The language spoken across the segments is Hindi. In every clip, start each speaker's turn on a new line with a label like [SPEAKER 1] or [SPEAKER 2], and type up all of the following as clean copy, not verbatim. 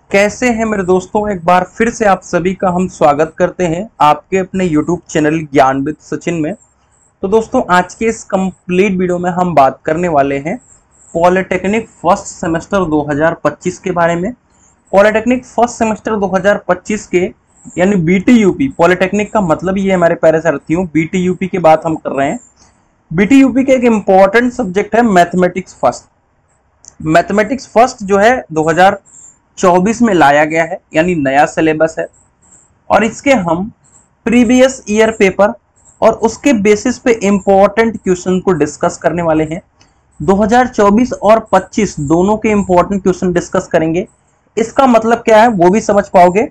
[SPEAKER 1] कैसे हैं मेरे दोस्तों। एक बार फिर से आप सभी का हम स्वागत करते हैं आपके अपने YouTube चैनल ज्ञान विद सचिन में। तो दोस्तों, आज के इस कंप्लीट वीडियो में हम बात करने वाले हैं पॉलिटेक्निक फर्स्ट सेमेस्टर 2025 के बारे में। पॉलिटेक्निक फर्स्ट सेमेस्टर 2025 के यानी BTUP, पॉलिटेक्निक का मतलब ये है हमारे प्यारे साथियों, BTUP की बात हम कर रहे हैं। BTUP का एक इम्पॉर्टेंट सब्जेक्ट है मैथमेटिक्स फर्स्ट। मैथमेटिक्स फर्स्ट जो है 2024 में लाया गया है, यानी नया सिलेबस है। और इसके हम प्रीवियस ईयर पेपर और उसके बेसिस पे इम्पोर्टेंट क्वेश्चन को डिस्कस करने वाले हैं। 2024 और 25 दोनों के इम्पोर्टेंट क्वेश्चन डिस्कस करेंगे। इसका मतलब क्या है वो भी समझ पाओगे।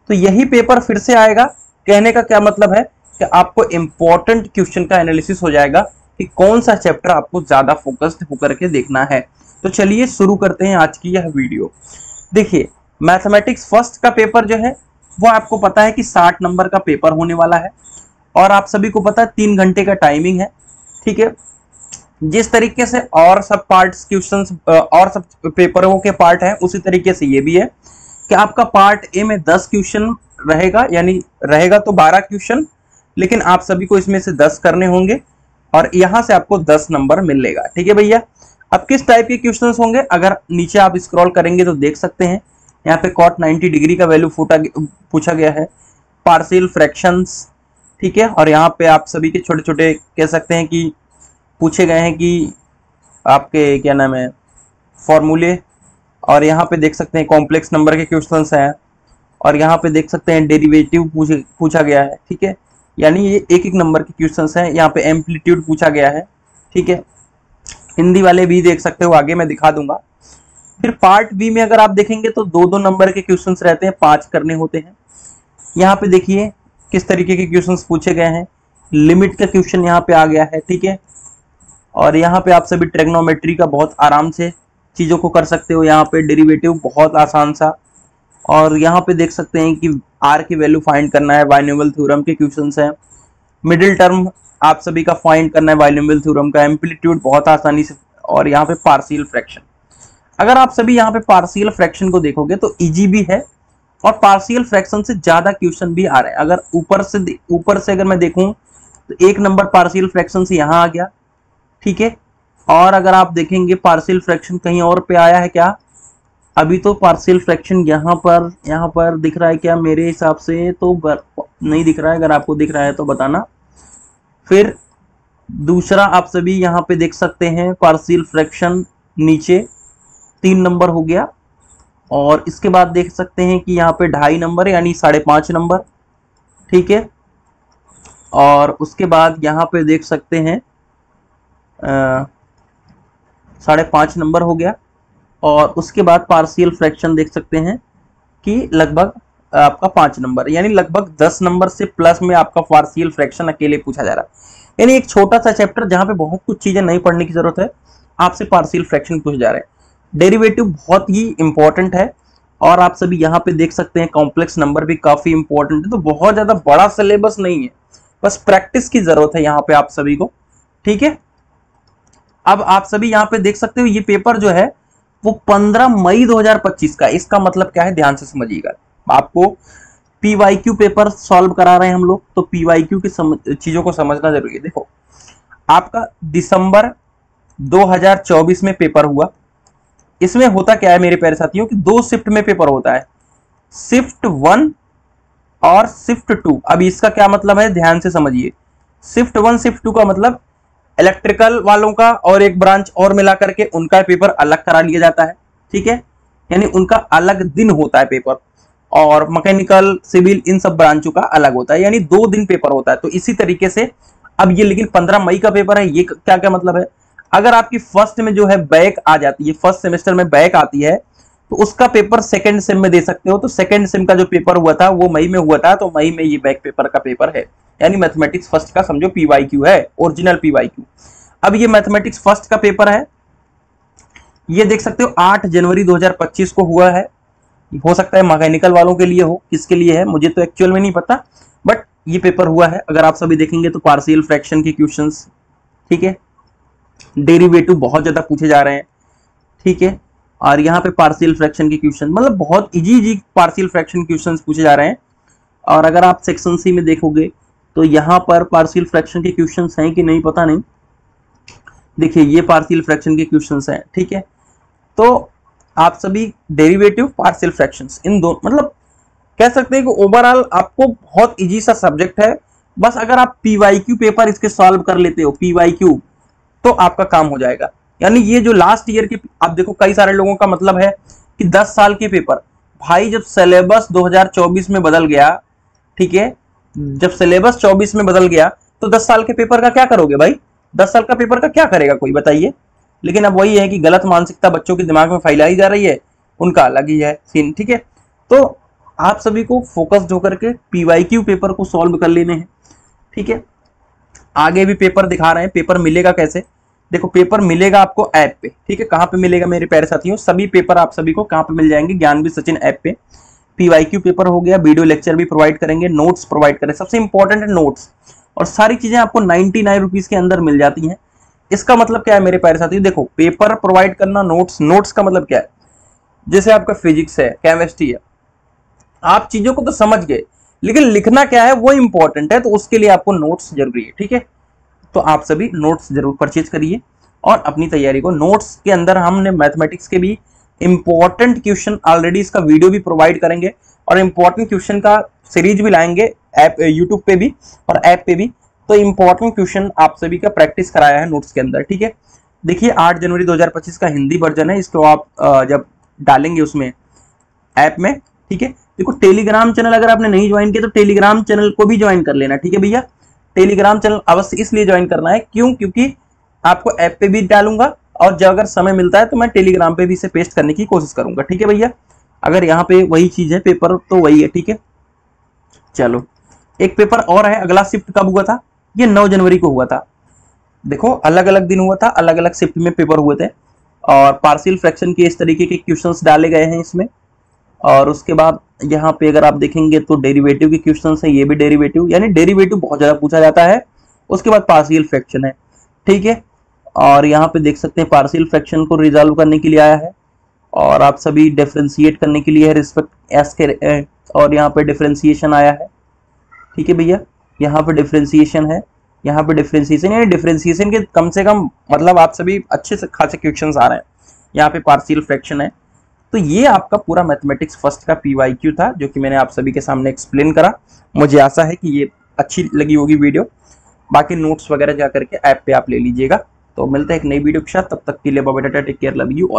[SPEAKER 1] तो यही पेपर फिर से आएगा। कहने का क्या मतलब है कि आपको इम्पोर्टेंट क्वेश्चन का एनालिसिस हो जाएगा कि कौन सा चैप्टर आपको ज्यादा फोकस्ड होकर के देखना है। तो चलिए शुरू करते हैं आज की यह वीडियो। देखिए, मैथमेटिक्स फर्स्ट का पेपर जो है वो आपको पता है कि 60 नंबर का पेपर होने वाला है और आप सभी को पता है 3 घंटे का टाइमिंग है। ठीक है, जिस तरीके से और सब पार्ट्स क्वेश्चंस और सब पेपरों के पार्ट हैं, उसी तरीके से ये भी है कि आपका पार्ट ए में 10 क्वेश्चन रहेगा, यानी रहेगा तो 12 क्वेश्चन, लेकिन आप सभी को इसमें से 10 करने होंगे और यहां से आपको 10 नंबर मिलेगा। ठीक है भैया। अब किस टाइप के क्वेश्चंस होंगे, अगर नीचे आप स्क्रॉल करेंगे तो देख सकते हैं यहाँ पे cot 90 डिग्री का वैल्यू पूछा गया है, पार्शियल फ्रैक्शंस। ठीक है, और यहाँ पे आप सभी के छोटे छोटे कह सकते हैं कि पूछे गए हैं कि आपके क्या नाम है फॉर्मूले, और यहाँ पे देख सकते हैं कॉम्प्लेक्स नंबर के क्वेश्चंस हैं, और यहाँ पे देख सकते हैं डेरिवेटिव पूछा गया है। ठीक है, यानी ये एक एक नंबर के क्वेश्चंस हैं। यहाँ पे एम्पलीट्यूड पूछा गया है। ठीक है, हिंदी वाले भी देख सकते हो, आगे मैं दिखा दूंगा। फिर पार्ट बी में अगर आप देखेंगे तो 2-2 नंबर के क्वेश्चंस रहते हैं, 5 करने होते हैं। यहाँ पे देखिए किस तरीके के क्वेश्चंस पूछे गए हैं। लिमिट का क्वेश्चन यहाँ पे आ गया है। ठीक है, और यहाँ पे आप सभी ट्रिग्नोमेट्री का बहुत आराम से चीजों को कर सकते हो। यहाँ पे डेरिवेटिव बहुत आसान सा, और यहाँ पे देख सकते हैं कि आर की वैल्यू फाइंड करना है, बाइनोमियल थ्योरम के क्वेश्चंस हैं। मिडिल टर्म आप सभी का फाइंड करना है बाइनोमियल थ्योरम का, एम्पलीट्यूड बहुत आसानी से, और यहाँ पे पार्शियल फ्रैक्शन। अगर आप सभी यहाँ पे पार्शियल फ्रैक्शन को देखोगे तो इजी भी है और पार्शियल फ्रैक्शन से ज्यादा क्वेश्चन भी आ रहे हैं। अगर ऊपर से अगर मैं देखूं तो 1 नंबर पार्शियल फ्रैक्शन से यहाँ आ गया। ठीक है, और अगर आप देखेंगे पार्शियल फ्रैक्शन कहीं और पे आया है क्या, अभी तो पार्शियल फ्रैक्शन यहाँ पर दिख रहा है क्या, मेरे हिसाब से तो नहीं दिख रहा है। अगर आपको दिख रहा है तो बताना। फिर दूसरा आप सभी यहाँ पे देख सकते हैं पार्शियल फ्रैक्शन नीचे 3 नंबर हो गया, और इसके बाद देख सकते हैं कि यहाँ पे 2.5 नंबर यानी 5.5 नंबर। ठीक है, और उसके बाद यहाँ पे देख सकते हैं 5.5 नंबर हो गया, और उसके बाद पार्शियल फ्रैक्शन देख सकते हैं कि लगभग आपका 5 नंबर, यानी लगभग 10 नंबर से प्लस में आपका पार्शियल फ्रैक्शन अकेले पूछा जा रहा है। यानी एक छोटा सा चैप्टर जहां पे बहुत कुछ चीजें नहीं पढ़ने की जरूरत है, आपसे पार्शियल फ्रैक्शन पूछे जा रहे हैं। डेरिवेटिव बहुत ही इंपॉर्टेंट है, और आप सभी यहाँ पे देख सकते हैं कॉम्प्लेक्स नंबर भी काफी इंपॉर्टेंट है। तो बहुत ज्यादा बड़ा सिलेबस नहीं है, बस प्रैक्टिस की जरूरत है यहाँ पे आप सभी को। ठीक है, अब आप सभी यहाँ पे देख सकते हो ये पेपर जो है वो 15 मई 2025 का। इसका मतलब क्या है, ध्यान से समझिएगा। आपको PYQ पेपर सॉल्व करा रहे हैं हम लोग, तो PYQ की चीजों को समझना जरूरी है। देखो, आपका दिसंबर 2024 में पेपर हुआ। इसमें होता क्या है मेरे प्यारे साथियों कि 2 शिफ्ट में पेपर होता है, शिफ्ट 1 और शिफ्ट 2। अब इसका क्या मतलब है, ध्यान से समझिए। शिफ्ट 1 शिफ्ट 2 का मतलब इलेक्ट्रिकल वालों का और एक ब्रांच और मिला करके उनका पेपर अलग करा लिया जाता है। ठीक है, यानी उनका अलग दिन होता है पेपर, और मैकेनिकल सिविल इन सब ब्रांचों का अलग होता है, यानी 2 दिन पेपर होता है। तो इसी तरीके से अब ये लेकिन 15 मई का पेपर है। ये क्या क्या मतलब है, अगर आपकी फर्स्ट में जो है बैक आ जाती है, फर्स्ट सेमेस्टर में बैक आती है, तो उसका पेपर सेकंड सेम में दे सकते हो। तो सेकंड सेम का जो पेपर हुआ था वो मई में हुआ था, तो मई में ये बैक पेपर का पेपर है, यानी मैथमेटिक्स फर्स्ट का समझो PYQ है, ओरिजिनल PYQ। अब ये मैथमेटिक्स फर्स्ट का पेपर है, ये देख सकते हो 8 जनवरी 2025 को हुआ है। हो सकता है मैकेनिकल वालों के लिए हो, किसके लिए है मुझे तो एक्चुअल में नहीं पता, बट ये पेपर हुआ है। अगर आप सभी देखेंगे तो पार्शियल फ्रैक्शन के क्वेश्चंस, ठीक है, डेरिवेटिव बहुत ज्यादा पूछे जा रहे हैं। ठीक है, और यहाँ पे पार्शियल फ्रैक्शन के क्वेश्चन, मतलब बहुत इजी पार्शियल फ्रैक्शन क्वेश्चन पूछे जा रहे हैं। और अगर आप सेक्शन सी में देखोगे तो यहाँ पर पार्शियल फ्रैक्शन के क्वेश्चंस हैं कि नहीं पता नहीं। देखिए ये पार्शियल फ्रैक्शन के क्वेश्चंस हैं, ठीक है। तो आप सभी डेरिवेटिव, पार्शियल फ्रैक्शंस, इन दो मतलब कह सकते हैं कि ओवरऑल आपको बहुत इजी सा सब्जेक्ट है। बस अगर आप पीवाईक्यू पेपर इसके सॉल्व कर लेते हो, पीवाईक्यू, तो आपका काम हो जाएगा। यानी ये जो लास्ट ईयर के, आप देखो कई सारे लोगों का मतलब है कि 10 साल के पेपर, भाई जब सिलेबस 2024 में बदल गया, ठीक है, जब सिलेबस 24 में बदल गया तो 10 साल के पेपर का क्या करोगे भाई? 10 साल का पेपर का क्या करेगा कोई, बताइए। लेकिन अब वही है कि गलत मानसिकता बच्चों के दिमाग में फैलाई जा रही है, उनका अलग ही है सीन, ठीक है। तो आप सभी को फोकस्ड होकर के पीवाईक्यू पेपर को सॉल्व कर लेने हैं, ठीक है। आगे भी पेपर दिखा रहे हैं। पेपर मिलेगा कैसे? देखो पेपर मिलेगा आपको ऐप पे, ठीक है। कहाँ पे मिलेगा मेरे प्यारे साथियों? सभी पेपर आप सभी को कहाँ पे मिल जाएंगे? ज्ञानविद सचिन ऐप पे। पीवाईक्यू पेपर हो गया, वीडियो लेक्चर भी प्रोवाइड करेंगे, नोट्स प्रोवाइड करें, सबसे इंपॉर्टेंट है नोट्स। और सारी चीजें आपको 99 रुपीज के अंदर मिल जाती हैं। इसका मतलब क्या है मेरे प्यारे साथियों? देखो पेपर प्रोवाइड करना, नोट्स का मतलब क्या है? जैसे आपका फिजिक्स है, केमिस्ट्री है, आप चीजों को तो समझ गए, लेकिन लिखना क्या है वो इंपॉर्टेंट है, तो उसके लिए आपको नोट्स जरूरी है, ठीक है। तो आप सभी नोट्स जरूर परचेज करिए और अपनी तैयारी को, नोट्स के अंदर हमने मैथमेटिक्स के भी इंपॉर्टेंट क्वेश्चन ऑलरेडी इसका वीडियो भी प्रोवाइड करेंगे और इंपॉर्टेंट क्वेश्चन का सीरीज भी लाएंगे ऐप, यूट्यूब पे भी और ऐप पे भी। तो इंपॉर्टेंट क्वेश्चन आप सभी का प्रैक्टिस कराया है नोट्स के अंदर, ठीक है। देखिए 8 जनवरी 2025 का हिंदी वर्जन है, इसको आप जब डालेंगे उसमें ऐप में, ठीक है। देखो टेलीग्राम चैनल अगर आपने नहीं ज्वाइन किया तो टेलीग्राम चैनल को भी ज्वाइन कर लेना, ठीक है भैया। टेलीग्राम चैनल अवश्य इसलिए ज्वाइन करना है, क्योंकि आपको ऐप पे भी डालूंगा और जब अगर समय मिलता है तो मैं टेलीग्राम पे भी इसे पेस्ट करने की कोशिश करूंगा, ठीक है भैया। अगर यहाँ पे वही चीज है, पेपर तो वही है, ठीक है। चलो एक पेपर और है, अगला शिफ्ट कब हुआ था? ये 9 जनवरी को हुआ था। देखो अलग अलग दिन हुआ था, अलग अलग शिफ्ट में पेपर हुए थे और पार्शियल फ्रैक्शन के इस तरीके के क्वेश्चंस डाले गए हैं इसमें। और उसके बाद यहाँ पे अगर आप देखेंगे तो डेरिवेटिव के क्वेश्चंस है, ये भी डेरिवेटिव, यानी डेरिवेटिव बहुत ज्यादा पूछा जाता है। उसके बाद पार्शियल फ्रैक्शन है, ठीक है। और यहाँ पे देख सकते हैं पार्शियल फ्रैक्शन को रिजॉल्व करने के लिए आया है और आप सभी डिफरेंशिएट करने के लिए है रिस्पेक्ट एस के, और यहाँ पे डिफरेंशिएशन आया है, ठीक है भैया। यहाँ पे डिफरेंशिएशन है, यहाँ पे डिफरेंशिएशन, यानी डिफरेंशिएशन के कम से कम मतलब आप सभी अच्छे से खासे क्वेश्चंस आ रहे हैं। यहाँ पे पार्शियल फ्रैक्शन है। तो ये आपका पूरा मैथमेटिक्स फर्स्ट का पीवाईक्यू था, जो कि मैंने आप सभी के सामने एक्सप्लेन करा। मुझे आशा है कि ये अच्छी लगी होगी वीडियो। बाकी नोट्स वगैरह जा करके ऐप पे आप ले लीजिएगा। तो मिलते हैं एक नई वीडियो के साथ, तब तक के लिए bye bye, tata, take care, love you all.